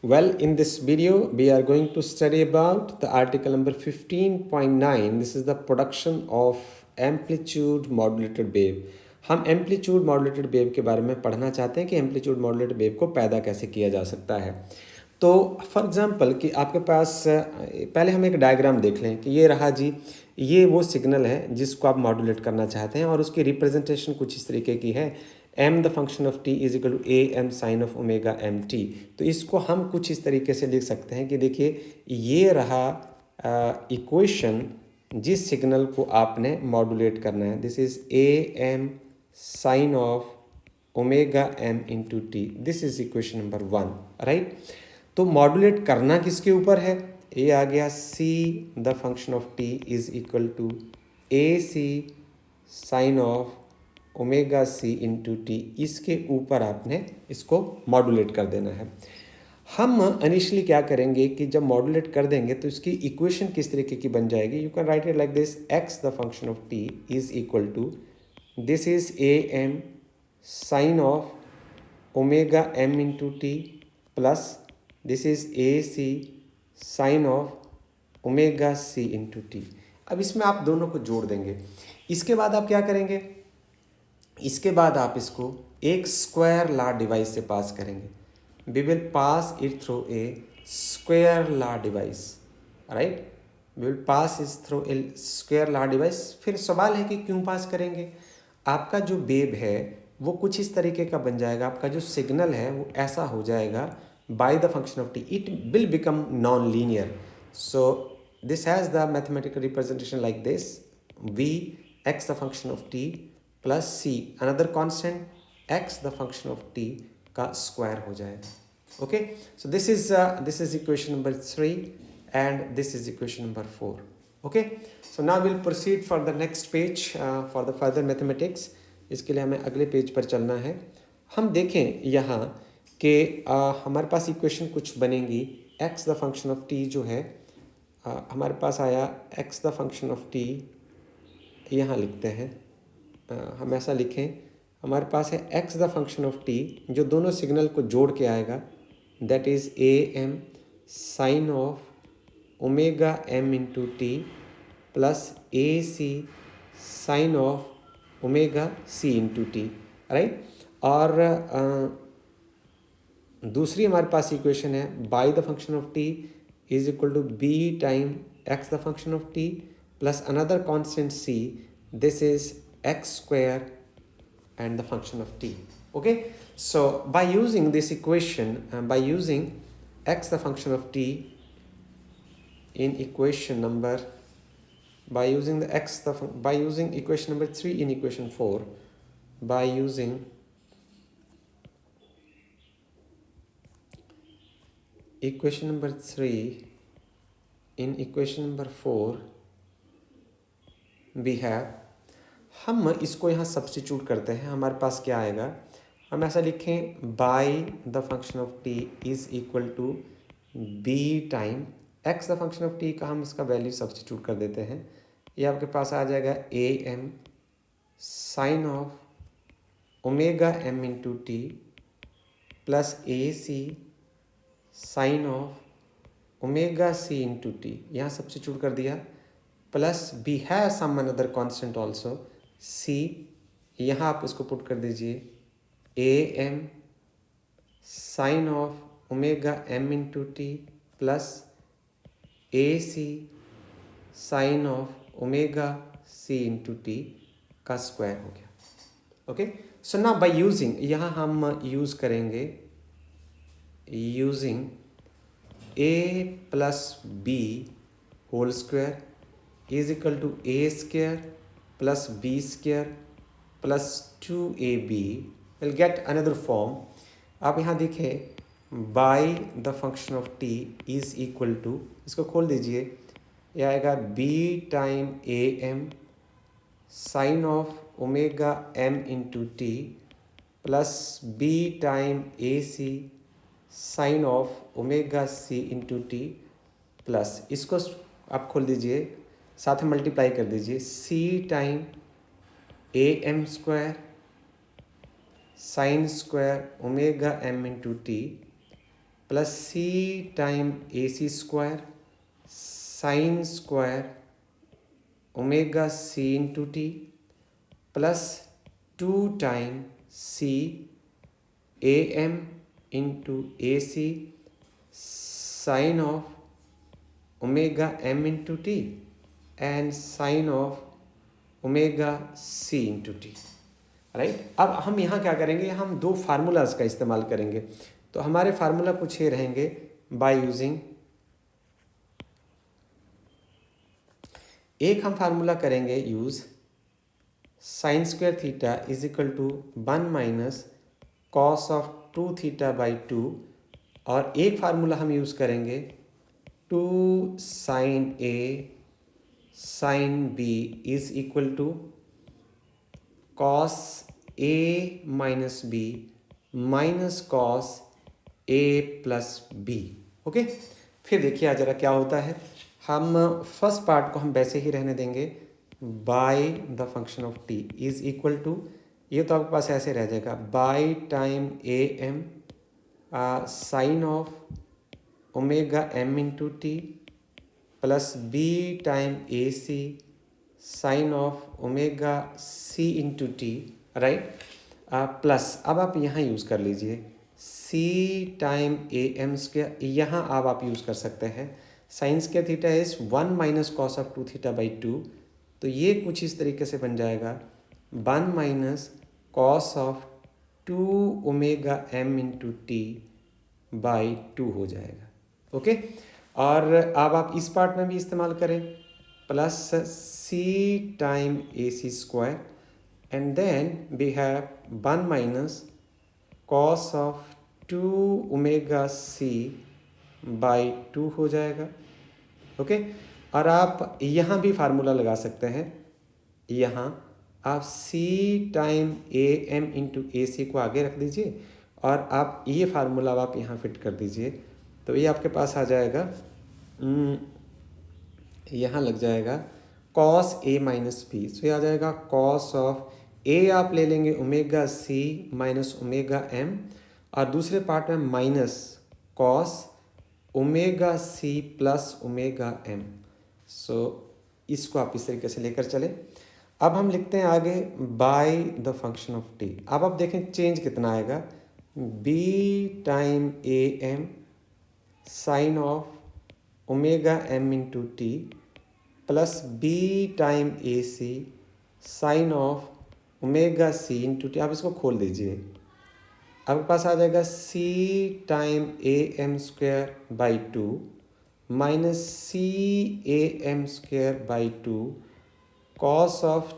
Well, in this video, we are going to study about the article number 15.9. This is the production of amplitude modulated wave. हम amplitude modulated wave के बारे में पढ़ना चाहते हैं कि एम्पलीट्यूड मॉड्यूलेटेड वेव को पैदा कैसे किया जा सकता है। तो फॉर एग्जांपल कि आपके पास पहले हम एक डायग्राम देख लें कि ये रहा जी, ये वो सिग्नल है जिसको आप मॉड्यूलेट करना चाहते हैं और उसकी रिप्रेजेंटेशन कुछ इस तरीके की है। m the function of t is equal to A M sine of omega M T. तो इसको हम कुछ इस तरीके से लिख सकते हैं कि देखिए ये रहा इक्वेशन जिस सिग्नल को आपने मॉड्यूलेट करना है। This is A M sine of omega M into T. This is equation number 1, right. तो मॉड्यूलेट करना किसके ऊपर है? ये आ गया C the function of T is equal to A C sine of omega C into T. इसके ऊपर आपने इसको मॉड्यूलेट कर देना है। हम इनिशियली क्या करेंगे कि जब मॉड्यूलेट कर देंगे तो इसकी इक्वेशन किस तरीके की बन जाएगी। You can write it like this, X the function of T is equal to this is A M sine of omega M into T plus this is A C sine of omega C into T. अब इसमें आप दोनों को जोड़ देंगे। इसके बाद आप क्या करेंगे? इसके बाद आप इसको एक स्क्वायर लॉ डिवाइस से पास करेंगे। We will pass it through a square law device, right. We will pass इस through a square law device. फिर सवाल है कि क्यों पास करेंगे? आपका जो वेव है वो कुछ इस तरीके का बन जाएगा। आपका जो सिग्नल है वो ऐसा हो जाएगा Y the function of T, it will become non linear. So this has the mathematical representation like this, we X the function of T plus C another constant X the function of T का square हो जाएगा। Okay, so this is equation number 3 and this is equation number 4। Okay, so now will proceed for the next page for the further mathematics. इसके लिए हमें अगले page पर चलना है। हम देखें यहाँ कि हमारे पास इक्वेशन कुछ बनेंगी। X the function of T जो है हमारे पास आया, X the function of T यहाँ लिखते हैं। हम ऐसा लिखें, हमारे पास है X the function of T जो दोनों सिग्नल को जोड़ के आएगा, that is A M sine of omega M into T plus A C sine of omega C into T, right. और दूसरी हमारे पास इक्वेशन है Y the function of T is equal to B time X the function of T plus another constant C, this is x square and the function of t. Okay, so by using this equation, by using x the function of t in equation number, by using the x the by using equation number 3 in equation 4, by using equation number 3 in equation number 4, we have, हम इसको यहाँ substitute करते हैं। हमारे पास क्या आएगा? हम ऐसा लिखें, Y the function of T is equal to B time X the function of T का हम इसका वैल्यू सब्स्टिट्यूट कर देते हैं। ये आपके पास आ जाएगा A M sine of omega M into T plus A C sine of omega C into T, यहाँ सब्स्टिट्यूट कर दिया। Plus we have some another constant also C, यहाँ आप इसको पुट कर दीजिए, A M sine of omega M into T plus A C sine of omega C into T का square हो गया। Okay, so now by using, यहाँ हम यूज़ करेंगे using A plus B whole square is equal to A square plus B square plus 2ab will get another form. आप यहाँ देखें, Y the function of T is equal to, इसको खोल दीजिए, यह आएगा B time A M sine of omega M into T plus B time A C sine of omega C into T plus, इसको आप खोल दीजिए, साथ में मल्टीप्लाई कर दीजिए, C time A M square sine square omega M into T plus C time A C square sine square omega C into T plus 2 time C A M into A C sine of omega M into T and sine of omega C into T. Right, अब हम यहाँ क्या करेंगे, हम दो formulas का इस्तेमाल करेंगे। तो हमारे फार्मूला कुछ ये रहेंगे, बाय यूजिंग, एक हम फार्मूला करेंगे use sine square theta is equal to 1 minus cos of 2 theta by 2, और एक फार्मूला हम यूज़ करेंगे 2 sine A sine B is equal to cos A minus B minus cos A plus B. Okay, फिर देखिए आज जरा क्या होता है। हम फर्स्ट पार्ट को हम वैसे ही रहने देंगे, Y the function of T is equal to, ये तो आपके पास ऐसे रह जाएगा, by time A M sine of omega M into T plus B time A C sine of omega C into T. Right, plus अब आप यहाँ यूज़ कर लीजिए C time A M square, यहाँ अब आप यूज़ कर सकते हैं sine square theta is 1 minus cos of 2 theta by 2, तो ये कुछ इस तरीके से बन जाएगा 1 minus cos of 2 omega M into T by 2 हो जाएगा। ओके, और अब आप इस पार्ट में भी इस्तेमाल करें, plus C time A C square and then we have 1 minus cos of 2 omega C by 2 हो जाएगा। ओके, और आप यहाँ भी फार्मूला लगा सकते हैं, यहाँ आप सी time A M into A सी को आगे रख दीजिए और आप ये फार्मूला आप यहाँ फिट कर दीजिए, तो ये आपके पास आ जाएगा, यहाँ लग जाएगा cos A minus B, so ये आ जाएगा कॉस ऑफ ए, आप ले लेंगे omega C minus omega M, और दूसरे पार्ट में minus cos omega C plus omega M. So इसको आप इस तरीके से लेकर चले। अब हम लिखते हैं आगे by the function of T. अब आप देखें चेंज कितना आएगा, B time A M sine of omega M into T plus B time A C sine of omega C into T. आप इसको खोल दीजिए, आपके पास आ जाएगा C time A M square by 2 minus C A M square by 2 cos of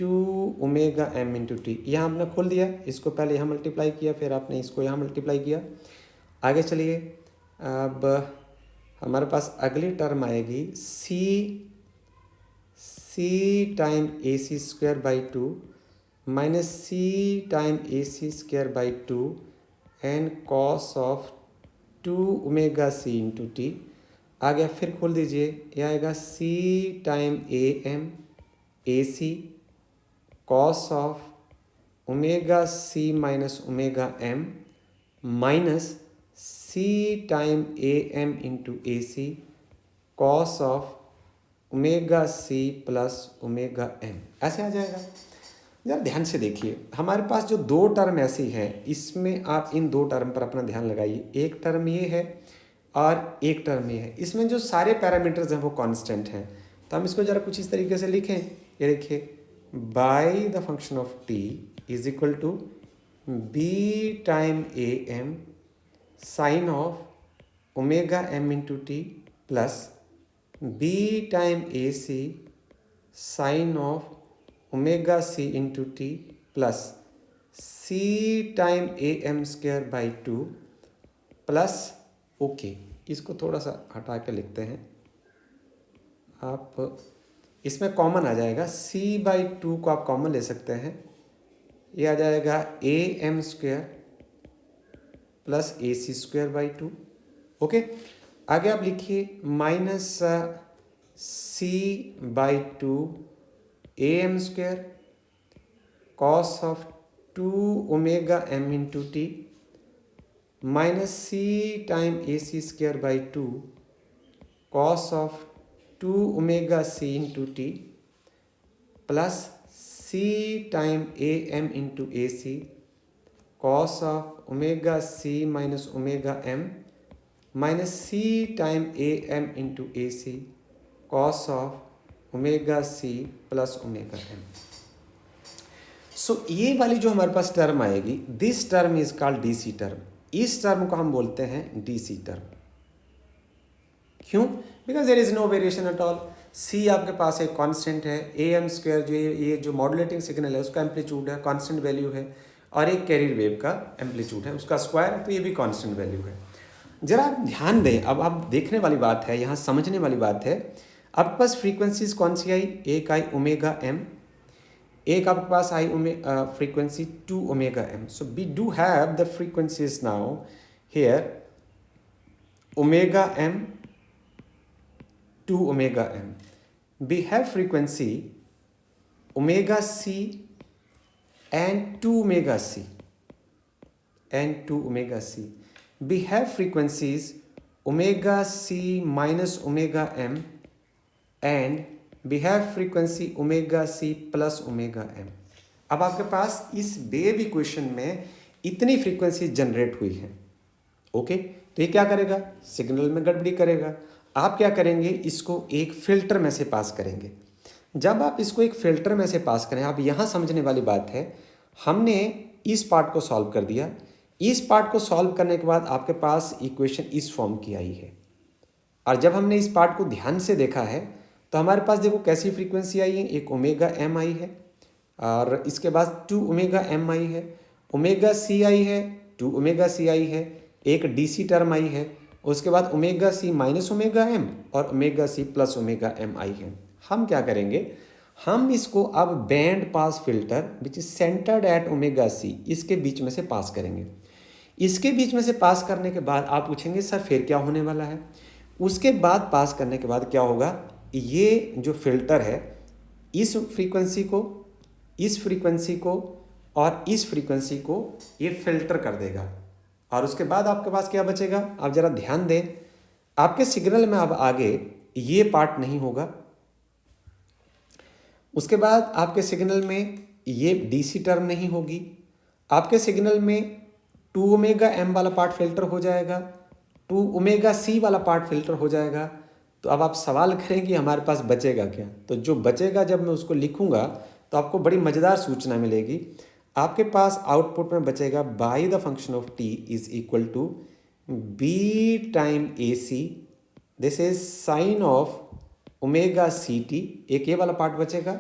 2 omega M into T. यहाँ आपने खोल दिया, इसको पहले यहाँ मल्टीप्लाई किया, फिर आपने इसको यहाँ मल्टीप्लाई किया। आगे चलिए, अब हमारे पास अगली टर्म आएगी C time A C square by 2 minus C time A C square by 2 and cos of 2 omega C into T. आ गया, फिर खोल दीजिए, यह आएगा C time A M A C cos of omega C minus omega M minus C time A M into A C cos of omega C plus omega M, ऐसे आ जाएगा। यार ध्यान से देखिए, हमारे पास जो दो टर्म ऐसी हैं, इसमें आप इन दो टर्म पर अपना ध्यान लगाइए। एक टर्म ये है और एक टर्म ये है, इसमें जो सारे पैरामीटर्स हैं वो कांस्टेंट हैं। तो हम इसको ज़रा कुछ इस तरीके से लिखें, ये देखिए, Y the function of T is equal to B time A M sine of omega M into T plus B time A C sine of omega C into T plus C time A M square by 2 plus, okay, इसको थोड़ा सा हटा के लिखते हैं, आप इसमें common आ जाएगा, सी बाई 2 को आप कॉमन ले सकते हैं, ये आ जाएगा A M square plus A C square by 2। Okay, आगे आप लिखिए minus C by 2 A M square cos of 2 omega M into T minus C time A C square by 2 cos of 2 omega C into T plus C time A M into A C cos of omega C minus omega M minus C time A M into A C cos of omega C plus omega M. So ये वाली जो हमारे पास term आएगी, this term is called D C term. इस term को हम बोलते हैं डी सी टर्म। क्यों? Because there is no variation at all. C आपके पास एक कांस्टेंट है, ए एम स्क्वायर जो ये जो मॉड्यूलेटिंग सिग्नल है उसका एम्पलीट्यूड है, कांस्टेंट वैल्यू है, और एक कैरियर वेव का एम्पलीट्यूड है उसका स्क्वायर है, तो ये भी कांस्टेंट वैल्यू है। जरा आप ध्यान दें, अब आप देखने वाली बात है, यहाँ समझने वाली बात है। आपके पास फ्रीक्वेंसीज कौन सी आई? एक आई ओमेगा एम, एक आपके पास आई frequency 2 omega M. So we do have the frequencies now here omega M 2 omega m. We have frequency omega c and 2 omega c and 2 omega c. We have frequencies omega c minus omega m and we have frequency omega c plus omega m. अब आपके पास इस wave equation में इतनी frequency generate हुई है। Okay, तो ये क्या करेगा? सिग्नल में गड़बड़ी करेगा। आप क्या करेंगे? इसको एक फिल्टर में से पास करेंगे। जब आप इसको एक फिल्टर में से पास करें, आप यहाँ समझने वाली बात है, हमने इस पार्ट को सॉल्व कर दिया। इस पार्ट को सॉल्व करने के बाद आपके पास इक्वेशन इस फॉर्म की आई है, और जब हमने इस पार्ट को ध्यान से देखा है तो हमारे पास देखो कैसी फ्रीक्वेंसी आई है। एक ओमेगा एम आई है, और इसके बाद 2 ओमेगा एम आई है, ओमेगा सी आई है, 2 ओमेगा सी आई है, एक डीसी टर्म आई है, उसके बाद omega C minus omega M और omega C plus omega M आई है। हम क्या करेंगे? हम इसको अब band pass filter which is centred at omega C, इसके बीच में से पास करेंगे। इसके बीच में से पास करने के बाद आप पूछेंगे सर फिर क्या होने वाला है? उसके बाद पास करने के बाद क्या होगा? ये जो फिल्टर है इस फ्रीक्वेंसी को, इस फ्रीक्वेंसी को और इस फ्रीक्वेंसी को ये फिल्टर कर देगा, और उसके बाद आपके पास क्या बचेगा? आप जरा ध्यान दें, आपके सिग्नल में अब आगे ये पार्ट नहीं होगा। उसके बाद आपके सिग्नल में ये डीसी टर्म नहीं होगी। आपके सिग्नल में 2 ओमेगा एम वाला पार्ट फिल्टर हो जाएगा, 2 ओमेगा सी वाला पार्ट फिल्टर हो जाएगा। तो अब आप सवाल करें कि हमारे पास बचेगा क्या? तो जो बचेगा, जब मैं उसको लिखूंगा तो आपको बड़ी मज़ेदार सूचना मिलेगी। आपके पास आउटपुट में बचेगा Y the function of T is equal to B time A C, this is sine of omega C T. एक ये वाला पार्ट बचेगा।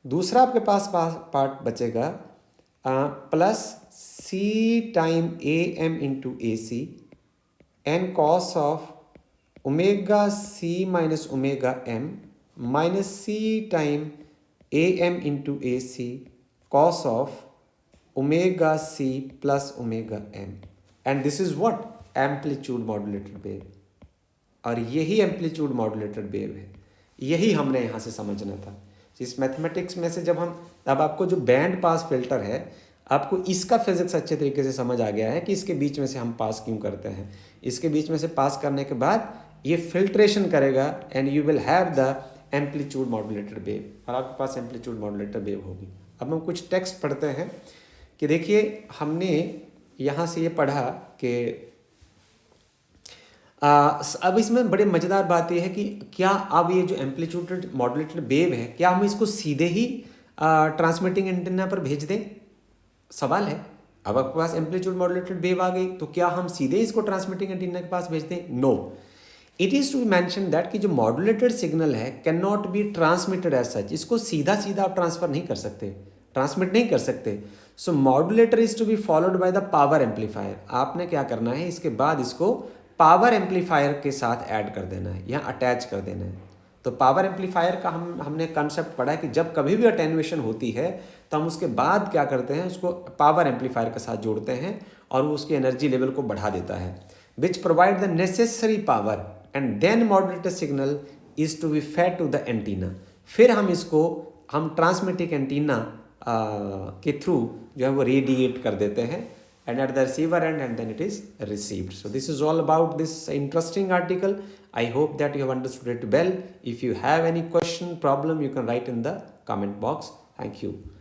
दूसरा आपके पास पार्ट बचेगा plus C time A M into A C an cos of omega C minus omega M minus C time A M into A C cos of omega C plus omega M. And this is what? Amplitude modulated wave. और यही amplitude modulated wave है, यही हमने यहाँ से समझना था। इस मैथमेटिक्स में से जब हम, अब आपको जो बैंड पास फिल्टर है, आपको इसका फिजिक्स अच्छे तरीके से समझ आ गया है कि इसके बीच में से हम पास क्यों करते हैं। इसके बीच में से पास करने के बाद ये फिल्ट्रेशन करेगा and you will have the amplitude modulated wave, और आपके पास एम्पलीट्यूड मॉड्यूलेटेड वेव होगी। अब हम कुछ टेक्स्ट पढ़ते हैं कि देखिए, हमने यहाँ से ये पढ़ा कि अब इसमें बड़े मज़ेदार बात यह है कि क्या अब ये जो एम्पलीट्यूड मॉड्यूलेटेड वेव है, क्या हम इसको सीधे ही ट्रांसमिटिंग एंटीना पर भेज दें? सवाल है। अब आपके पास एम्पलीट्यूड मॉड्यूलेटेड वेव आ गई, तो क्या हम सीधे इसको ट्रांसमिटिंग एंटीना के पास भेज दें? No, it is to be mention that कि जो मॉड्यूलेटेड सिग्नल है can not be transmitted as such. इसको सीधा सीधा आप ट्रांसफर नहीं कर सकते, ट्रांसमिट नहीं कर सकते। So modulator is to be followed by the power amplifier. आपने क्या करना है? इसके बाद इसको पावर एम्पलीफायर के साथ ऐड कर देना है, यहाँ अटैच कर देना है। तो पावर एम्पलीफायर का हमने कंसेप्ट पढ़ा है कि जब कभी भी अटेन्युएशन होती है तो हम उसके बाद क्या करते हैं? उसको पावर एम्पलीफायर के साथ जोड़ते हैं और वो उसके एनर्जी लेवल को बढ़ा देता है, which provide the necessary power and then modulated signal is to be fed to the antenna. फिर हम ट्रांसमिटिंग एंटीना के थ्रू जो है वो रेडिएट कर देते हैं and at the receiver end, and then it is received. So this is all about this interesting article. I hope that you have understood it well. If you have any question, problem, you can write in the comment box. Thank you.